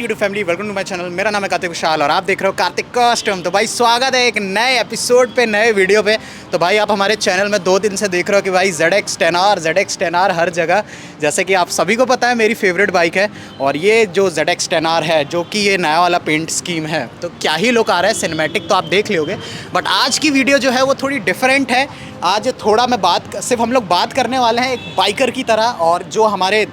YouTube family, welcome to my channel. मेरा नाम है कार्तिक विशाल और आप देख रहे हो कार्तिक कस्टम। तो भाई स्वागत है एक नए एपिसोड पे, नए वीडियो पे। तो भाई आप हमारे चैनल में 2 दिन से देख रहे हो कि भाई ZX10R हर जगह। जैसे कि आप सभी को पता है मेरी फेवरेट बाइक है, और ये जो ZX10R है जो कि ये नया वाला पेंट स्कीम है, तो क्या ही लुक आ रहा है, सिनेमैटिक तो आप देख लोगे। बट आज की वीडियो जो है वो थोड़ी डिफरेंट है। आज थोड़ा मैं सिर्फ हम लोग बात करने वाले हैं एक बाइकर की तरह, और जो हमारे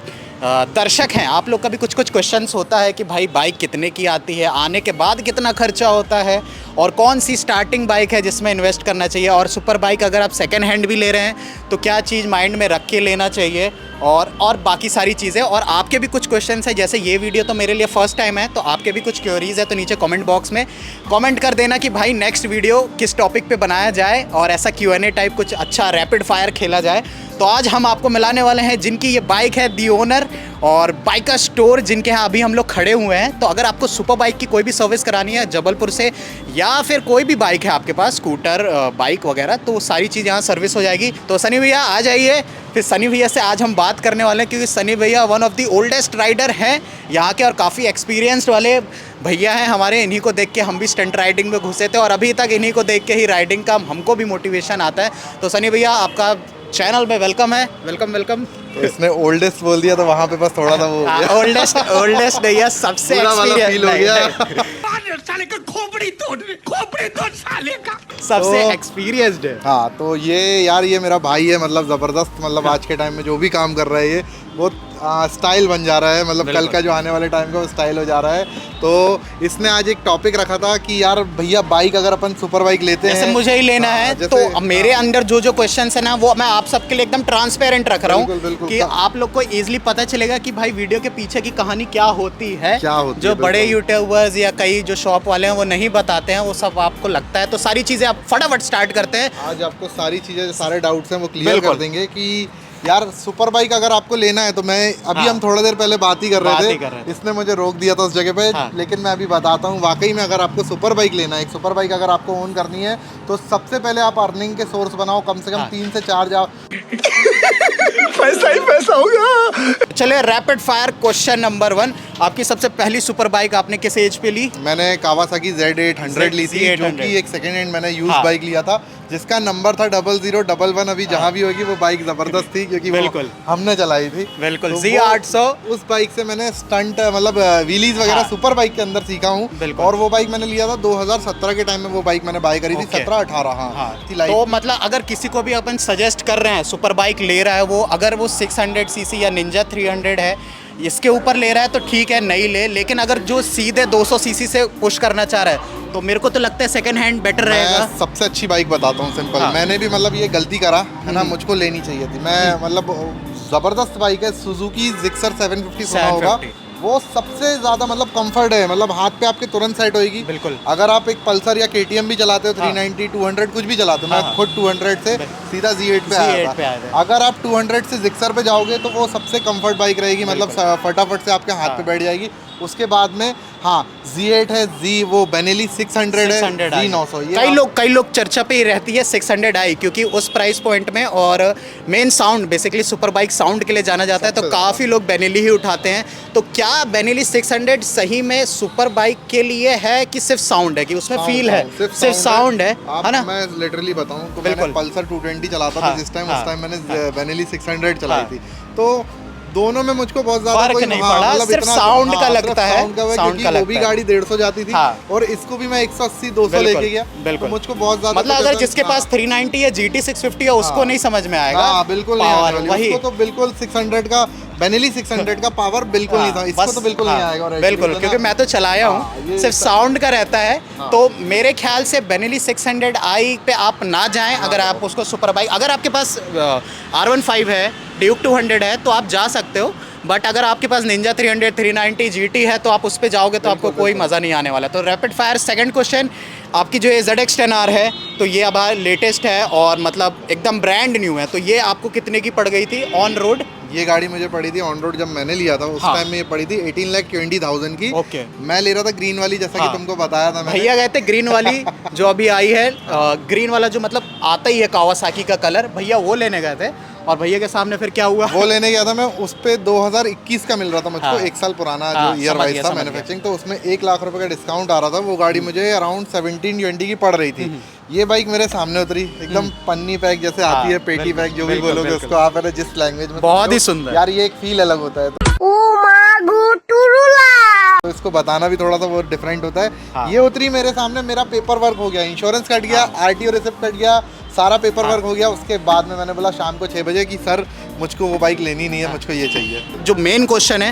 दर्शक हैं, आप लोग का भी कुछ क्वेश्चंस होता है कि भाई बाइक कितने की आती है, आने के बाद कितना खर्चा होता है, और कौन सी स्टार्टिंग बाइक है जिसमें इन्वेस्ट करना चाहिए, और सुपर बाइक अगर आप सेकंड हैंड भी ले रहे हैं तो क्या चीज़ माइंड में रख के लेना चाहिए, और बाकी सारी चीज़ें। और आपके भी कुछ क्वेश्चंस हैं, जैसे ये वीडियो तो मेरे लिए फ़र्स्ट टाइम है, तो आपके भी कुछ क्वेरीज़ है तो नीचे कमेंट बॉक्स में कमेंट कर देना कि भाई नेक्स्ट वीडियो किस टॉपिक पे बनाया जाए, और ऐसा Q&A टाइप कुछ अच्छा रैपिड फायर खेला जाए। तो आज हम आपको मिलाने वाले हैं जिनकी ये बाइक है, दी ओनर और बाइकर स्टोर, जिनके यहाँ अभी हम लोग खड़े हुए हैं। तो अगर आपको सुपर बाइक की कोई भी सर्विस करानी है जबलपुर से, या फिर कोई भी बाइक है आपके पास, स्कूटर बाइक वगैरह, तो सारी चीज़ यहाँ सर्विस हो जाएगी। तो सनी भैया आ जाइए। फिर सनी भैया से आज हम बात करने वाले हैं, क्योंकि सनी भैया one of the oldest rider हैं यहाँ के, और काफ़ी एक्सपीरियंस्ड वाले भैया हैं हमारे। इन्हीं को देख के हम भी स्टंट राइडिंग में घुसे थे, और अभी तक इन्हीं को देख के ही राइडिंग का हमको भी मोटिवेशन आता है। तो सनी भैया आपका चैनल में वेलकम है। वेलकम। तो इसने ओल्डेस्ट बोल दिया तो वहाँ पे बस थोड़ा सा वो हो गया। ओल्डेस्ट नहीं है, सबसे फील हो गया। साले का खोपड़ी तोड़ साले का। सबसे एक्सपीरियंस्ड है। हाँ, तो ये मेरा भाई है, मतलब ज़बरदस्त, मतलब आज के टाइम में जो भी काम कर रहा है ये बहुत स्टाइल बन जा रहा है, मतलब कल का जो आने वाले टाइम का वो स्टाइल हो जा रहा है। तो इसने आज एक टॉपिक रखा था कि यार भैया बाइक अगर अपन सुपर बाइक लेते हैं, जैसे मुझे ही लेना है, तो अब मेरे अंदर जो क्वेश्चंस है ना, वो मैं आप सबके लिए एकदम ट्रांसपेरेंट रख रहा हूँ कि आप लोग को इजीली पता चलेगा कि भाई वीडियो के पीछे की कहानी क्या होती है, जो बड़े यूट्यूबर्स या कई जो शॉप वाले हैं वो नहीं बताते हैं, वो सब आपको लगता है। तो सारी चीज़ें आप फटाफट स्टार्ट करते हैं। आज आपको सारी चीज़ें, सारे डाउट्स हैं वो क्लियर कर देंगे कि यार सुपर बाइक अगर आपको लेना है तो मैं अभी हम थोड़ा देर पहले बात ही कर रहे थे। इसने मुझे रोक दिया था उस जगह पे। लेकिन मैं अभी बताता हूँ, वाकई में अगर आपको सुपर बाइक लेना है, एक सुपर बाइक अगर आपको ओन करनी है, तो सबसे पहले आप अर्निंग के सोर्स बनाओ, कम से कम 3 से 4 जाओ। पैसा ही पैसा होगा। चलिए रैपिड फायर क्वेश्चन नंबर 1, आपकी सबसे पहली सुपर बाइक आपने किस एज पे ली? मैंने कावासाकी Z800 ली थी, जो कि एक सेकेंड हैंड मैंने यूज बाइक लिया था, जिसका नंबर था 0011। अभी जहाँ भी होगी वो बाइक जबरदस्त थी, क्योंकि बिल्कुल हमने चलाई थी। बिल्कुल तो Z800। उस बाइक से मैंने स्टंट, मतलब व्हीलीज वगैरह सुपर बाइक के अंदर सीखा हूँ। और वो बाइक मैंने लिया था 2017 के टाइम में, वो बाइक मैंने बाय करी थी 17-18। हाँ। तो मतलब अगर किसी को भी अपन सजेस्ट कर रहे हैं, सुपर बाइक ले रहा है वो, अगर वो 600 सीसी या निंजा 300 है, इसके ऊपर ले रहा है तो ठीक है, नहीं ले। लेकिन अगर जो सीधे 200 सीसी से पुश करना चाह रहा है, तो मेरे को तो लगता है सेकंड हैंड बेटर रहेगा। सबसे अच्छी बाइक बताता हूँ, सिंपल। मैंने भी मतलब ये गलती करा है ना, मुझको लेनी चाहिए थी। मैं मतलब जबरदस्त बाइक है, सुजुकी जिक्सर 750 सुना होगा, वो सबसे ज़्यादा मतलब कंफर्ट है, मतलब हाथ पे आपके तुरंत सेट होएगी। बिल्कुल। अगर आप एक पल्सर या KTM भी चलाते हो, 390 200 कुछ भी चलाते हो, मैं खुद 200 से सीधा Z8 पे आया था। अगर आप 200 से जिक्सर पे जाओगे तो वो सबसे कंफर्ट बाइक रहेगी, मतलब फटाफट से आपके हाथ पे बैठ जाएगी। उसके बाद में Z8 है, वो बेनेली 600 है, Z900। कई लोग चर्चा पे ही रहती है 600i, क्योंकि उस प्राइस पॉइंट में, और main sound, basically super bike sound के लिए जाना जाता है, तो काफ़ी लोग बेनेली ही उठाते हैं। तो क्या बेनेली 600 सही में सुपर बाइक के लिए है, कि सिर्फ साउंड है, कि उसमें फील है, सिर्फ साउंड है ना? मैं लिटरली बताऊं तो मैंने पल्सर 220 चलाता था जिस टाइम, उस टाइम मैंने बेनेली 600 चलाई थी। तो दोनों में मुझको बहुत ज्यादा फर्क नहीं पड़ा, मतलब सिर्फ साउंड का लगता है, साउंड का, वो भी गाड़ी 150 जाती थी, और इसको भी मैं 180-200 लेके गया। बिल्कुल, मुझको बहुत ज्यादा, मतलब अगर जिसके पास 390 या GT 650 है, उसको नहीं समझ में आएगा। बिल्कुल नहीं, उसको तो बिल्कुल 600 का, बेनेली 600 का पावर बिल्कुल नहीं था, इसको तो बिल्कुल नहीं आएगा। बिल्कुल, क्योंकि मैं तो चलाया हूँ, सिर्फ साउंड का रहता है। तो मेरे ख्याल से बेनेली 600i पे आप ना जाएं। अगर आप उसको सुपर बाइक, अगर आपके पास R15 है, ड्यूक 200 है, तो आप जा सकते हो। बट अगर आपके पास निंजा 300 390 GT है, तो आप उस पर जाओगे तो आपको कोई मज़ा नहीं आने वाला। तो रैपिड फायर सेकंड क्वेश्चन, आपकी जो ये ZX10R है, तो ये अब लेटेस्ट है और मतलब एकदम ब्रांड न्यू है, तो ये आपको कितने की पड़ गई थी ऑन रोड? ये गाड़ी मुझे पड़ी थी ऑन रोड, जब मैंने लिया था उस टाइम में ये पड़ी थी 18,20,000 की। ओके। मैं ले रहा था ग्रीन वाली, जैसा कि तुमको बताया था मैंने। भैया गए थे ग्रीन वाली जो अभी आई है, ग्रीन वाला जो मतलब आता ही है कावासाकी का कलर, भैया वो लेने गए थे। और भैया के सामने फिर क्या हुआ? वो लेने गया था मैं, उस पे 2021 का मिल रहा था मुझको, हाँ। 1 साल पुराना हाँ, जो ईयर समझ वाइज गया, था समझ मैन्युफैक्चरिंग, तो उसमें 1 लाख रुपए का डिस्काउंट आ रहा था। वो गाड़ी मुझे अराउंड 17-20 की पड़ रही थी। ये बाइक मेरे सामने उतरी, एकदम पन्नी पैक जैसे आती है, पेटी बिल्कुल, पैक जो भी बिल्कुल, बोलोगे बिल्कुल। उसको आप, है ना, जिस लैंग्वेज में बहुत ही समझो, सुंदर। यार ये एक फील अलग होता है। तो इसको बताना भी थोड़ा सा वो डिफरेंट होता है। हाँ। ये उतरी मेरे सामने, मेरा पेपर वर्क हो गया, इंश्योरेंस कट गया, आरटीओ रिसिप्ट कट गया, सारा पेपर वर्क हो गया। उसके बाद में मैंने बोला शाम को 6 बजे कि सर मुझको वो बाइक लेनी नहीं है, मुझको ये चाहिए। जो मेन क्वेश्चन है,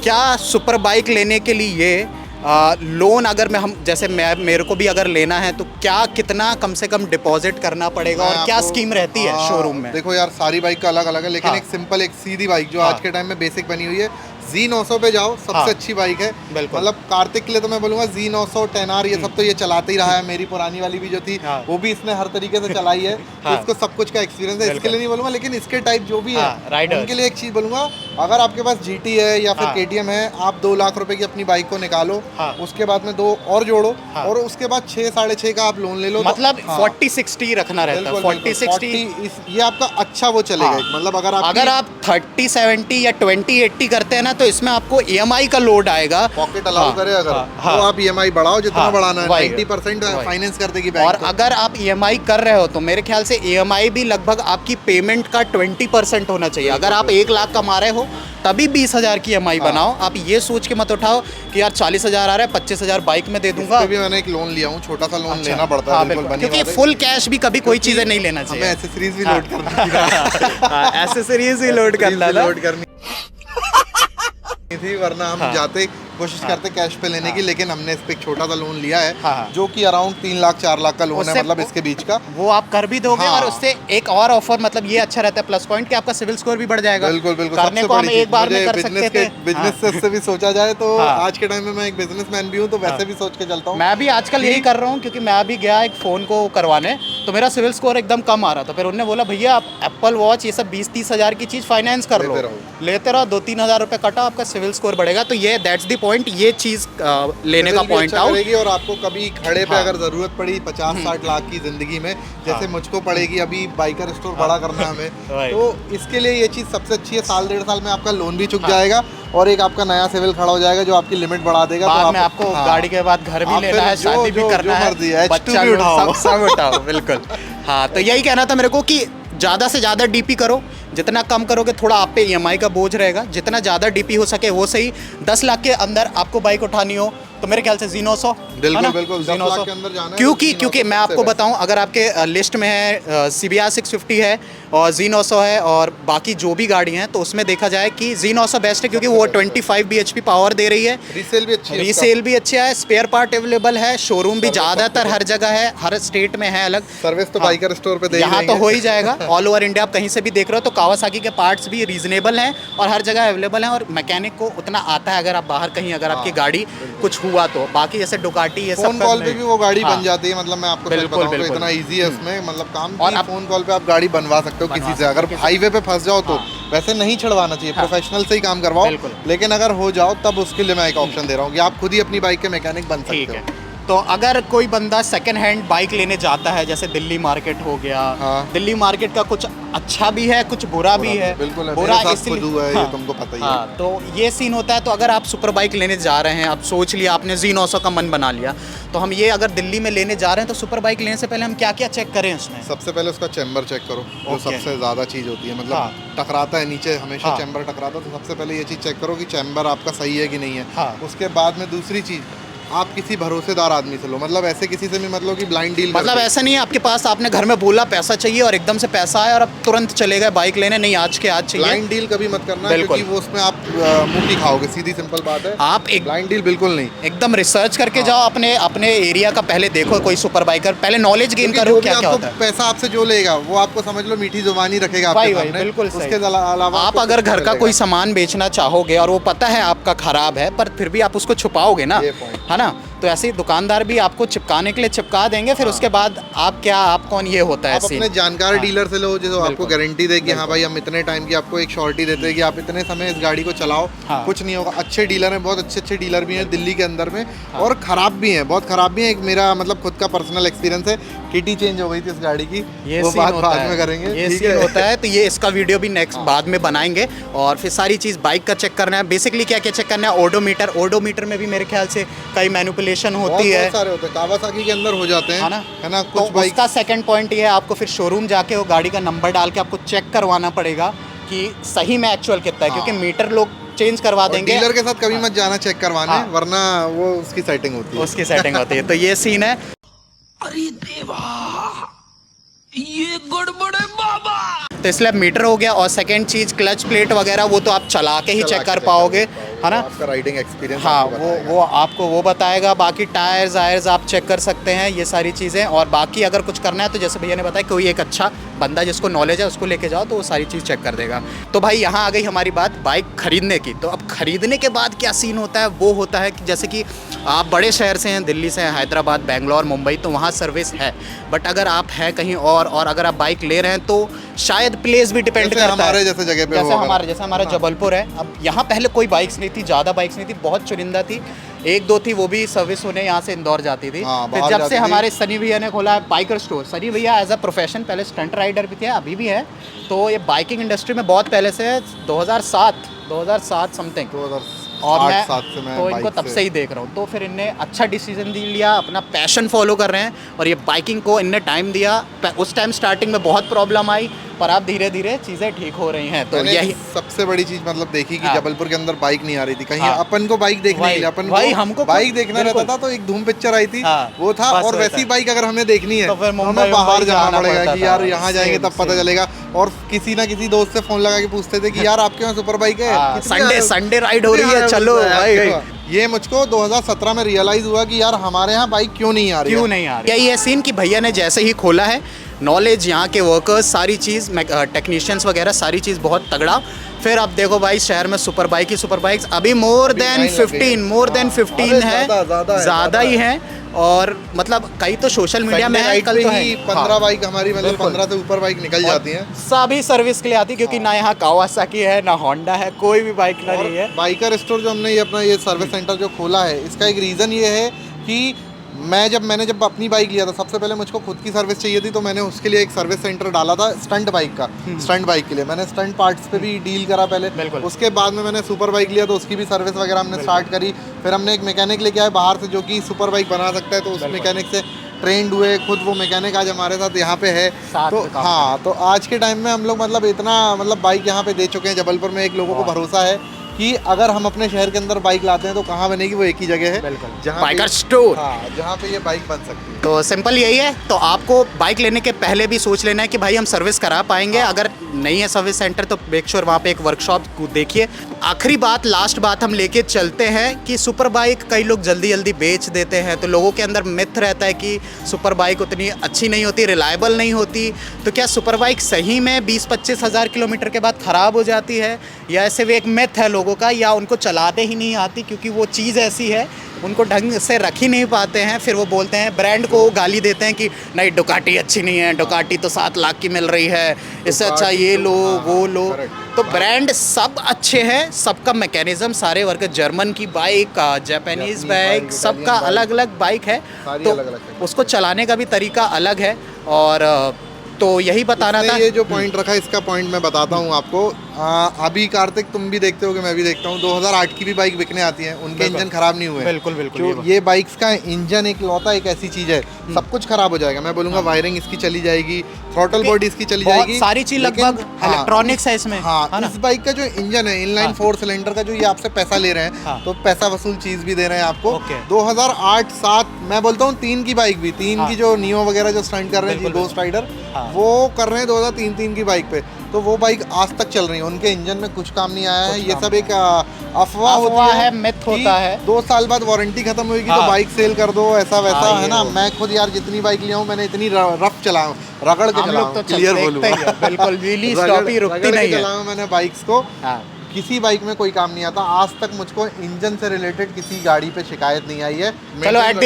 क्या सुपर बाइक लेने के लिए लोन अगर मैं हम जैसे मेरे को भी अगर लेना है तो क्या कितना कम से कम डिपॉजिट करना पड़ेगा और क्या आपको- स्कीम रहती है हाँ, शोरूम में? देखो यार सारी बाइक का अलग अलग है, लेकिन हाँ। एक सिंपल एक सीधी बाइक जो हाँ। आज के टाइम में बेसिक बनी हुई है, Z900 पे जाओ, सबसे हाँ। अच्छी बाइक है। बिल्कुल। मतलब कार्तिक के लिए तो मैं बोलूंगा Z900 10R ये सब तो ये चलाते ही रहा है। मेरी पुरानी वाली भी जो थी हाँ। वो भी इसने हर तरीके से चलाई है। हाँ। तो इसको सब कुछ का एक्सपीरियंस है, इसके बिल्कुल। लिए नहीं बोलूंगा, लेकिन इसके टाइप जो भी हाँ, है राइडर्स। उनके लिए एक चीज बोलूंगा, अगर आपके पास GT है या फिर हाँ। KTM है, आप 2 लाख रुपए की अपनी बाइक को निकालो, हाँ। उसके बाद में 2 और जोड़ो, हाँ। और उसके बाद 6 साढ़े 6 का आप लोन ले लो। तो- मतलब हाँ। 40-60 रखना रहता है, बिल्कुल, 40-60। 40 ये आपका अच्छा वो चलेगा। हाँ। मतलब अगर आप 30-70 या 20-80 करते हैं ना तो इसमें आपको EMI का लोड आएगा। पॉकेट अलाउ हाँ, करे अगर, हाँ, तो आप EMI बढ़ाओ जितना हाँ, बढ़ाना है। वही, 90% वही। फाइनेंस कर देगी बैंक। और अगर आप EMI कर रहे हो तो मेरे ख्याल से EMI भी लगभग आपकी पेमेंट का 20% होना चाहिए। अगर आप 1 लाख कमा रहे हो तभी 20,000 की EMI बनाओ। आप ये सोच के मत उठाओ कि यार 40,000 आ रहा है, 25,000 बाइक में दे दूंगा। भी मैंने एक लोन लिया हूँ, छोटा सा लोन अच्छा। लेना पड़ता है। हाँ, बिल्कुल बिल्कुल, बनी क्योंकि बात है। फुल कैश भी कभी कोई चीज़ें नहीं लेना हमें चाहिए। एसेसरीज भी लोड करनी एसेसरीज ही लोड करना था। लोड करनी थी, वरना हम हाँ। जाते कोशिश करते कैश पे लेने की, लेकिन हमने इस पे एक छोटा सा लोन लिया है, हाँ। जो कि अराउंड 3 लाख 4 लाख का लोन है, उससे मतलब इसके बीच का। वो आप कर भी दोगे हाँ। और उससे एक और ऑफर, मतलब ये अच्छा रहता है प्लस पॉइंट कि आपका सिविल स्कोर भी बढ़ जाएगा। बिल्कुल बिल्कुल। करने सबसे को हम बड़ी एक चीज़, बार में मुझे कर सकते थे। बिजनेस से भी सोचा जाए तो हाँ। आज के टाइम में मैं एक बिजनेसमैन भी हूँ, तो वैसे भी सोच के चलता हूँ। मैं भी आजकल यही कर रहा हूँ, क्योंकि मैं भी गया एक फ़ोन को करवाने, तो मेरा सिविल स्कोर एकदम कम आ रहा था। फिर उन्होंने बोला भैया आप एप्पल वॉच ये सब 20-30 हज़ार की चीज़ फाइनेंस कर लो, लेते रहो, 2-3 हज़ार रुपये कटा, आपका सिविल स्कोर बढ़ेगा। तो ये दैट्स द पॉइंट, ये चीज़ लेने का सिविल भी पॉइंट अच्छा आउट। करेगी। और आपको कभी खड़े पे हाँ। अगर जरूरत पड़ी 50-60 लाख की जिंदगी में, जैसे मुझको पड़ेगी, अभी बाइकर स्टोर बड़ा करना है हमें, Right. तो इसके लिए ये चीज़ सबसे अच्छी है। 1-1.5 साल में आपका लोन भी चुक जाएगा और एक आपका नया सिविल खड़ा हो जाएगा जो आपकी लिमिट बढ़ा देगा। बाद तो में आपको हाँ। गाड़ी के बाद घर भी आप लेना फिर है, शादी भी करना है, मर्जी है, बच्चा H2 भी लोग उठाओ। सब उठाओ। बिल्कुल। हाँ, तो यही कहना था मेरे को कि ज़्यादा से ज़्यादा डीपी करो, जितना कम करोगे थोड़ा आप पे EMI का बोझ रहेगा, जितना ज़्यादा डीपी हो सके वो सही। 10 लाख के अंदर आपको बाइक उठानी हो तो मेरे ख्याल से Z900, बिल्कुल बिल्कुल 10 लाख के अंदर जाना है, क्योंकि तो क्योंकि Z900 मैं आपको सबसे बताऊं, अगर आपके लिस्ट में है CBR 650 है और Z900 है और बाकी जो भी गाड़ी हैं, तो उसमें देखा जाए कि Z900 बेस्ट है, क्योंकि वो 25 bhp पावर दे रही है, रीसेल भी अच्छी है। रीसेल भी अच्छा है, स्पेयर पार्ट अवेलेबल है, शोरूम भी ज़्यादातर हर जगह है, हर स्टेट में है अलग। सर्विस तो हाँ। बाइकर स्टोर पे दे ही यहाँ तो देंगे। हो ही जाएगा, ऑल ओवर इंडिया आप कहीं से भी देख रहे हो तो कावासाकी के पार्ट्स भी रीजनेबल हैं और हर जगह अवेलेबल हैं, और मैकेनिक को उतना आता है अगर आप बाहर कहीं अगर आपकी गाड़ी कुछ हुआ तो। बाकी जैसे डुकाटी ये सब फोन कॉल पे भी वो गाड़ी हाँ। बन जाती है। मतलब मैं आपको सच बिल्कुल, बताऊं तो बिल्कुल। इतना इजी है उसमें, मतलब काम और की अब- फोन कॉल पे आप गाड़ी बनवा सकते हो बनवा किसी से। सकते हो अगर किसी से। हाईवे पे फंस जाओ तो हाँ। वैसे नहीं छड़वाना चाहिए, हाँ। प्रोफेशनल से ही काम करवाओ। बिल्कुल। लेकिन अगर हो जाओ तब उसके लिए मैं एक ऑप्शन दे रहा हूँ कि आप खुद ही अपनी बाइक के मैकेनिक बन ठीक सकते है। हो। तो अगर कोई बंदा सेकंड हैंड बाइक लेने जाता है, जैसे दिल्ली मार्केट हो गया, हाँ। दिल्ली मार्केट का कुछ अच्छा भी है कुछ बुरा भी है। बिल्कुल है, बुरा मेरे साथ इसलिए- खुद हुआ है, ये हाँ, तुमको पता ही है। हाँ, तो ये सीन होता है। तो अगर आप सुपर बाइक लेने जा रहे हैं, आप सोच लिया आपने Z900 का मन बना लिया, तो हम ये अगर दिल्ली में लेने जा रहे हैं तो सुपर बाइक लेने से पहले हम क्या क्या चेक करें उसमें? सबसे पहले उसका चैम्बर चेक करो, जो ओके। सबसे ज़्यादा चीज़ होती है। मतलब हाँ। टकराता है नीचे हमेशा, हाँ। चैम्बर टकराता है, तो सबसे पहले ये चीज़ चेक करो कि चैम्बर आपका सही है कि नहीं है। हाँ। उसके बाद में दूसरी चीज़, आप किसी भरोसेदार आदमी से लो। मतलब ऐसे किसी से भी मतलब कि ब्लाइंड डील मतलब ऐसा नहीं है आपके पास आपने घर में बोला पैसा चाहिए और एकदम से पैसा आया और अब तुरंत चले गए बाइक लेने, नहीं आज के आज चाहिए। ब्लाइंड डील कभी मत करना, बिल्कुल। क्योंकि वो उसमें आप मुंह की खाओगे, सीधी सिंपल बात है। आप एक ब्लाइंड डील बिल्कुल नहीं। एकदम रिसर्च करके जाओ, अपने अपने एरिया का पहले देखो, कोई सुपर बाइकर पहले नॉलेज गेन क्योंकि करो जो भी क्या क्या आपको होता है। पैसा आपसे जो लेगा वो आपको समझ लो मीठी जुबानी रखेगा भाई आपके भाई सामने। बिल्कुल सही। उसके अलावा आप आपको अगर कुछ घर नहीं का कोई मिलेगा। सामान बेचना चाहोगे और वो पता है आपका खराब है, पर फिर भी आप उसको छुपाओगे ना, ये point। है ना? तो ऐसे ही दुकानदार भी आपको चिपकाने के लिए चिपका देंगे, फिर उसके बाद आप क्या, आप कौन, ये होता है आप सीन। अपने जानकार डीलर से लो जो आपको गारंटी दे कि हाँ भाई हम इतने टाइम की आपको एक शॉर्टी देते हैं कि आप इतने समय इस गाड़ी को चलाओ, कुछ नहीं होगा। अच्छे डीलर हैं, बहुत अच्छे अच्छे डीलर भी हैं दिल्ली के अंदर में, और ख़राब भी हैं, बहुत ख़राब भी हैं। एक मेरा मतलब खुद का पर्सनल एक्सपीरियंस है, किटी चेंज हो गई थी इस गाड़ी की, ये वो सीन बात होता बाद है, में करेंगे, ये ठीक सीन है? होता है। तो ये इसका वीडियो भी नेक्स्ट बाद में बनाएंगे। और फिर सारी चीज़ बाइक का चेक करना है, बेसिकली क्या क्या चेक करना है, ओडोमीटर में भी मेरे ख्याल से कई मैनिपुलेशन होती है, बहुत सारे होते हैं, कावासाकी के अंदर हो जाते हैं, है ना तो कुछ बाइक। उसका सेकंड पॉइंट ये है, आपको फिर शोरूम जाके वो गाड़ी का नंबर डाल के आपको चेक करवाना पड़ेगा कि सही में एक्चुअल कितना है, क्योंकि मीटर लोग चेंज करवा देंगे। डीलर के साथ कभी मत जाना चेक करवाने, वरना वो उसकी सेटिंग होती है, उसकी सेटिंग होती है। तो ये सीन है। अरे देवा, ये गड़बड़ है बाबा। तो इसलिए मीटर हो गया, और सेकंड चीज़ क्लच प्लेट वगैरह वो तो आप चला के ही चेक कर पाओगे, है ना। आपका राइडिंग एक्सपीरियंस हाँ, वो आपको वो बताएगा। बाकी टायर्स आयर्स आप चेक कर सकते हैं, ये सारी चीज़ें। और बाकी अगर कुछ करना है तो जैसे भैया ने बताया, कोई एक अच्छा बंदा जिसको नॉलेज है उसको लेके जाओ तो वो सारी चीज़ चेक कर देगा। तो भाई यहाँ आ गई हमारी बात बाइक खरीदने की। तो अब खरीदने के बाद क्या सीन होता है, वो होता है कि जैसे कि आप बड़े शहर से हैं, दिल्ली से हैं, हैदराबाद, बेंगलोर, मुंबई, तो वहाँ सर्विस है। बट अगर आप हैं कहीं और अगर आप बाइक ले रहे हैं तो शायद प्लेस भी डिपेंड करता है। हमारे जैसे जगह पे जैसे हमारा जबलपुर है। अब यहाँ पहले कोई बाइक्स नहीं थी, ज़्यादा बाइक्स नहीं थी, बहुत चुनिंदा थी, एक दो थी, वो भी सर्विस होने यहाँ से इंदौर जाती थी। फिर जब से हमारे सनी भैया ने खोला है बाइकर स्टोर, सनी भैया एज अ प्रोफेशन पहले स्टंट राइडर भी थे, अभी भी है, तो ये बाइकिंग इंडस्ट्री में बहुत पहले से है, 2007 समथिंग, और मैं तो इनको तब से ही देख रहा हूँ। तो फिर इनने अच्छा डिसीजन लिया, अपना पैशन फॉलो कर रहे हैं, और ये बाइकिंग को इनने टाइम दिया। उस टाइम स्टार्टिंग में बहुत प्रॉब्लम आई, पर अब धीरे धीरे चीज़ें ठीक हो रही हैं। तो यही सबसे बड़ी चीज़ मतलब देखी कि जबलपुर के अंदर बाइक नहीं आ रही थी, कहीं अपन को बाइक देखने के लिए, अपन को हमको बाइक देखना रहता था। तो एक धूम पिक्चर आई थी, वो था, और वैसी बाइक अगर हमें देखनी है तो हमें बाहर जाना पड़ेगा कि यार यहाँ जाएंगे तब पता चलेगा। और किसी ना किसी दोस्त से फोन लगा के पूछते थे कि यार आपके वहाँ सुपर बाइक है, संडे राइड हो रही है, चलो भाई। ये मुझको 2017 में रियलाइज हुआ कि यार हमारे यहाँ बाइक क्यों नहीं आ रही। यही है सीन कि भैया ने जैसे ही खोला है, नॉलेज, यहाँ के वर्कर्स, सारी चीज़, टेक्नीशियंस वगैरह, सारी चीज़ बहुत तगड़ा। फिर अब देखो भाई शहर में सुपर बाइक्स अभी मोर देन 15 है, ज़्यादा ही है। और मतलब कई तो सोशल मीडिया में है, कल तो है 15 बाइक हमारी, मतलब 15 से ऊपर बाइक निकल जाती हैं, सभी सर्विस के लिए आती, क्योंकि ना यहाँ कावासाकी है, ना होंडा है, कोई भी बाइक ना नहीं है। बाइकर स्टोर जो हमने ये अपना ये सर्विस सेंटर जो खोला है, इसका एक रीज़न ये है कि मैंने जब अपनी बाइक लिया था, सबसे पहले मुझको खुद की सर्विस चाहिए थी, तो मैंने उसके लिए एक सर्विस सेंटर डाला था स्टंट बाइक का। स्टंट बाइक के लिए मैंने स्टंट पार्ट्स पे भी डील करा पहले, उसके बाद में मैंने सुपर बाइक लिया तो उसकी भी सर्विस वगैरह हमने स्टार्ट करी। फिर हमने एक मैकेनिक लेके आए बाहर से जो कि सुपर बाइक बना सकता है, तो उस मैकेनिक से ट्रेंड हुए, खुद वो मैकेनिक आज हमारे साथ यहाँ पे है। तो हाँ, तो आज के टाइम में हम लोग मतलब इतना मतलब बाइक यहाँ पे दे चुके हैं जबलपुर में, एक लोगों को भरोसा है कि अगर हम अपने शहर के अंदर बाइक लाते हैं तो कहाँ बनेगी, वो एक ही जगह है, जहाँ बाइकर स्टोर, जहाँ पे ये बाइक बन सकती है। तो सिंपल यही है। तो आपको बाइक लेने के पहले भी सोच लेना है कि भाई हम सर्विस करा पाएंगे। अगर नहीं है सर्विस सेंटर तो मेक श्योर वहाँ पे एक वर्कशॉप देखिए। आखिरी बात, लास्ट बात हम लेके चलते हैं कि सुपर बाइक कई लोग जल्दी जल्दी बेच देते हैं, तो लोगों के अंदर मिथ रहता है कि सुपर बाइक उतनी अच्छी नहीं होती, रिलायबल नहीं होती। तो क्या सुपर बाइक सही में 20-25 हज़ार किलोमीटर के बाद ख़राब हो जाती है, या ऐसे भी एक मिथ है लोगों का, या उनको चलाते ही नहीं आती, क्योंकि वो चीज़ ऐसी है उनको ढंग से रख ही नहीं पाते हैं। फिर वो बोलते हैं, ब्रांड को गाली देते हैं कि नहीं डुकाटी अच्छी नहीं है, डुकाटी तो 7 लाख की मिल रही है, इससे अच्छा ये लो वो लो। तो ब्रांड सब अच्छे हैं, सबका मैकेनिज्म, सारे वर्क, जर्मन की बाइक, जापानीज़ बाइक, सबका अलग अलग बाइक है, तो उसको चलाने का भी तरीका अलग है। और तो यही बताना था। ये जो पॉइंट रखा, इसका पॉइंट मैं बताता हूँ आपको। अभी कार्तिक तुम भी देखते हो कि मैं भी देखता हूँ, 2008 की भी बाइक बिकने आती है, उनके इंजन खराब नहीं हुए। बिल्कुल जो ये बाइक्स का इंजन एक लौता एक ऐसी चीज है, सब कुछ खराब हो जाएगा। मैं बोलूंगा वायरिंग इसकी चली जाएगी, थ्रॉटल बॉडी इसकी चली जाएगी, सारी चीज लगभग इलेक्ट्रॉनिक्स है इसमें। हाँ, इस बाइक का जो इंजन है इनलाइन 4 सिलेंडर का, जो ये आपसे पैसा ले रहे हैं, तो पैसा वसूल चीज भी दे रहे हैं आपको। 2008-7 मैं बोलता हूँ 3 की बाइक भी, 3 की जो नियो वगैरह जो स्टंट कर रहे हैं, गोस्ट राइडर, वो कर रहे हैं 2003 की बाइक पे, तो वो बाइक आज तक चल रही है, उनके इंजन में कुछ काम नहीं आया है। ये सब एक अफवाह है, मिथ होता है। 2 साल बाद वारंटी खत्म होगी तो बाइक सेल कर दो, ऐसा वैसा, है ना। मैं खुद यार जितनी बाइक लिया हूँ, मैंने इतनी रफ चलाया, रगड़ के चलाया, क्लियर बोलूंगा, बिल्कुल व्हीली स्टॉपी रुकती नहीं है मैंने बाइक्स को, किसी बाइक में कोई काम नहीं आता। आज तक मुझको इंजन से रिलेटेड किसी गाड़ी पे शिकायत नहीं आई है। चलो एट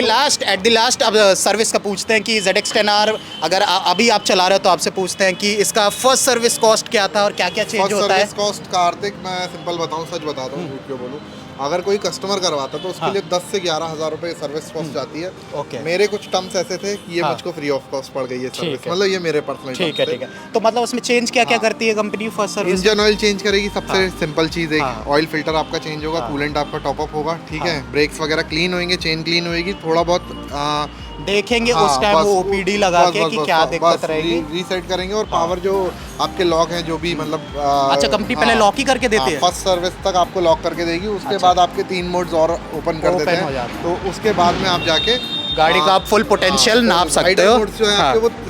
द लास्ट अब सर्विस का पूछते हैं कि ZX10R अगर अभी आप चला रहे हो तो आपसे पूछते हैं कि इसका फर्स्ट सर्विस कॉस्ट क्या था और क्या क्या चेंज होता है। सर्विस कॉस्ट कार्तिक मैं सिंपल बताऊं, सच बताता हूँ, झूठ क्यों बोलूं। अगर कोई कस्टमर करवाता तो उसके लिए 10 से 11 हज़ार रुपए सर्विस कॉस्ट जाती है। ओके। मेरे कुछ टर्म्स ऐसे थे कि ये मुझको फ्री ऑफ कॉस्ट पड़ गई है सर्विस, मतलब ये मेरे पर्सनल। ठीक है। तो मतलब उसमें चेंज क्या क्या करती है company first service? Engine oil change करेगी, सबसे सिंपल चीज़ है। ऑयल फिल्टर आपका चेंज होगा, कूलेंट आपका टॉप अप होगा, ठीक है। ब्रेक्स वगैरह क्लीन होंगे, चेन क्लीन होएगी, थोड़ा बहुत देखेंगे उस टाइम वो ओपीडी लगा के कि क्या दिक्कत रहेगी, रीसेट करेंगे। और पावर जो आपके लॉक हैं जो भी मतलब अच्छा कंपनी पहले लॉक ही करके देती है? फर्स्ट सर्विस तक आपको लॉक करके देगी, उसके बाद आपके 3 मोड्स और ओपन कर देते हैं, तो उसके बाद में आप जाके गाड़ी का आप फुल पोटेंशियल नाप सकते हो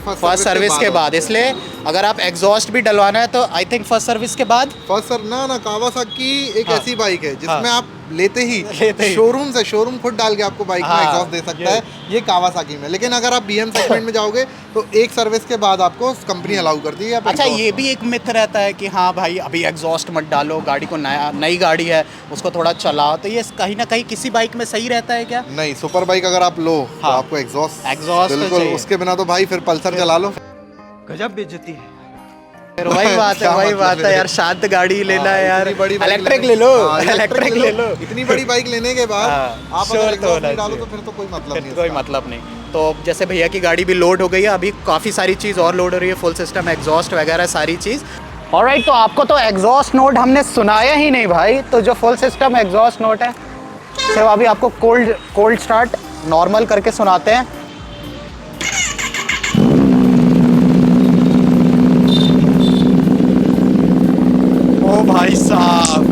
फर्स्ट सर्विस के बाद। इसलिए अगर आप एग्जॉस्ट भी डलवाना है तो आई थिंक फर्स्ट सर्विस के बाद। ना कावासाकी एक ऐसी बाइक है जिसमें आप लेते ही शोरूम खुद डाल के आपको बाइक में एग्जॉस्ट दे सकता है, ये कावासाकी में। लेकिन अगर आप BM सेगमेंट में जाओगे तो एक सर्विस के बाद आपको कंपनी अलाउ करती है। अच्छा ये भी एक मिथ रहता है कि हाँ भाई अभी एग्जॉस्ट मत डालो, गाड़ी को नई गाड़ी है उसको थोड़ा चलाओ, तो ये कहीं ना कहीं किसी बाइक में सही रहता है क्या? नहीं, सुपर बाइक अगर आप लो तो आपको एग्जॉस्ट बिल्कुल, उसके बिना तो भाई फिर पल्सर चला लो। गजब बेइज्जती है। वही बात है यार, शांत गाड़ी लेना है यार, इलेक्ट्रिक ले लो, इलेक्ट्रिक ले लो। इतनी बड़ी बाइक लेने के बाद आप अगर एग्जॉस्ट नहीं डालो तो फिर तो कोई मतलब नहीं, कोई मतलब नहीं। तो जैसे भैया की गाड़ी भी लोड हो गई है, अभी काफ़ी सारी चीज़ और लोड हो रही है, फुल सिस्टम एग्जॉस्ट वगैरह सारी चीज़। ऑलराइट, तो आपको तो एग्जॉस्ट नोट हमने सुनाया ही नहीं भाई, तो जो फुल सिस्टम एग्जॉस्ट नोट है सिर्फ अभी आपको कोल्ड स्टार्ट नॉर्मल करके सुनाते हैं। ओ भाई साहब,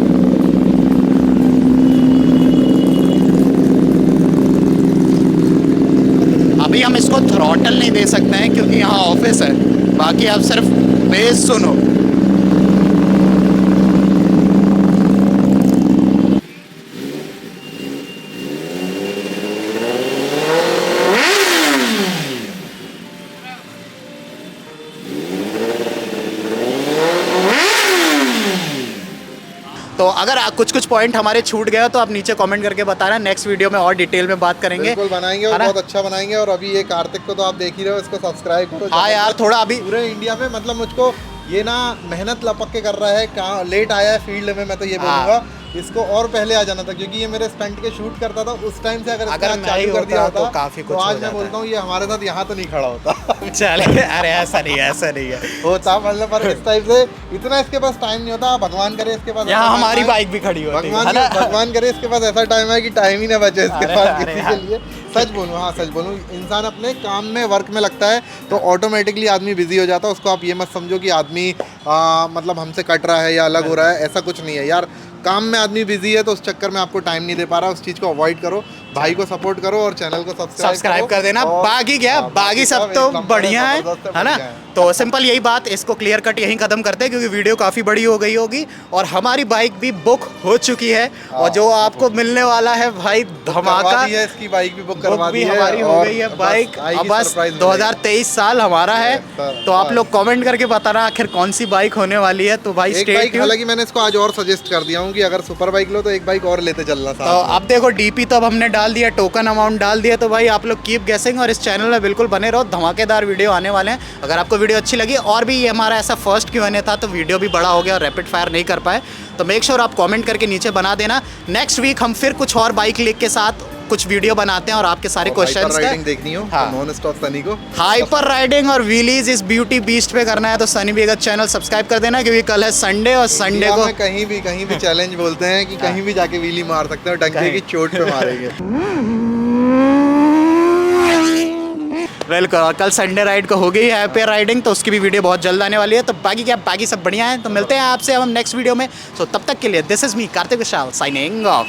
अभी हम इसको थ्रॉटल नहीं दे सकते हैं क्योंकि यहाँ ऑफिस है, बाकी आप सिर्फ बेस सुनो। तो अगर कुछ पॉइंट हमारे छूट गए तो आप नीचे कमेंट करके बताना, नेक्स्ट वीडियो में और डिटेल में बात करेंगे। बिल्कुल बनाएंगे और बहुत अच्छा बनाएंगे। और अभी ये कार्तिक को तो आप देख ही रहे हो, इसको सब्सक्राइब करो। हाँ यार, थोड़ा अभी पूरे इंडिया में मतलब मुझको ये ना मेहनत लपक के कर रहा है, कहाँ लेट आया है फील्ड में, मैं तो ये बोलूँगा इसको और पहले आ जाना था, क्योंकि ये मेरे स्टंट के शूट करता था उस टाइम से। अगर चालू कर दिया होता तो काफी कुछ आज मैं बोलता हूँ ये हमारे साथ यहाँ तो नहीं खड़ा होता। चले, अरे ऐसा नहीं है होता, मतलब पर इस टाइप से इतना इसके पास टाइम नहीं होता। भगवान करे इसके पास, यहाँ हमारी बाइक भी खड़ी होती है, भगवान करे इसके पास ऐसा टाइम है कि टाइम ही ना बचे इसके पास किसी के लिए। सच बोलूँ, हाँ सच बोलूँ, इंसान अपने काम में वर्क में लगता है तो ऑटोमेटिकली आदमी बिजी हो जाता है। उसको आप ये मत समझो कि आदमी मतलब हमसे कट रहा है या अलग हो रहा है, ऐसा कुछ नहीं है यार। काम में आदमी बिजी है तो उस चक्कर में आपको टाइम नहीं दे पा रहा, उस चीज़ को अवॉइड करो, भाई को सपोर्ट करो और चैनल को सब्सक्राइब कर देना। बाकी क्या, बाकी सब तो बढ़िया है ना। तो सिंपल यही बात, इसको क्लियर कट यहीं खत्म करते हैं क्योंकि वीडियो काफ़ी बड़ी हो गई होगी और हमारी बाइक भी बुक हो चुकी है और जो आपको मिलने वाला है भाई धमाका है। इसकी बाइक भी बुक करवा दी है, हमारी हो गई है बाइक। अब बस 2023 साल हमारा है, तो आप लोग कमेंट करके बताना आखिर कौन सी बाइक होने वाली है। तो भाई हालांकि मैंने इसको आज और सजेस्ट कर दिया हूँ कि अगर सुपर बाइक लो तो एक बाइक और लेते चलना। तो अब देखो डीपी तो अब हमने डाल दिया, टोकन अमाउंट डाल दिया, तो भाई आप लोग कीप गेसिंग और इस चैनल में बिल्कुल बने रहो, धमाकेदार वीडियो आने वाले हैं। अगर आपको वीडियो अच्छी लगी और भी ये हमारा ऐसा फर्स्ट Q&A था तो वीडियो भी बड़ा हो गया और रैपिड फायर नहीं कर पाए, तो मेक श्योर आप कमेंट करके नीचे बना देना। नेक्स्ट वीक हम फिर कुछ और बाइक लिख के साथ कुछ वीडियो बनाते हैं और आपके सारे क्वेश्चंस का देखनी हो नॉन स्टॉप सनी को हाइपर राइडिंग और व्हीलीज इस ब्यूटी बीस्ट पे करना है तो सनी बेगा चैनल सब्सक्राइब कर देना, क्योंकि कल है संडे और संडे को कहीं भी चैलेंज बोलते हैं कि कहीं भी जाके व्हीली मार सकते हो, डंके की चोट पे मारेंगे। वेलकम। कल संडे राइड को हो गई है पे राइडिंग, तो उसकी भी वीडियो बहुत जल्द आने वाली है। तो बाकी क्या, बाकी सब बढ़िया है, तो मिलते हैं आपसे हम नेक्स्ट वीडियो में। सो तब तक के लिए this is me Kartik Vishal signing off.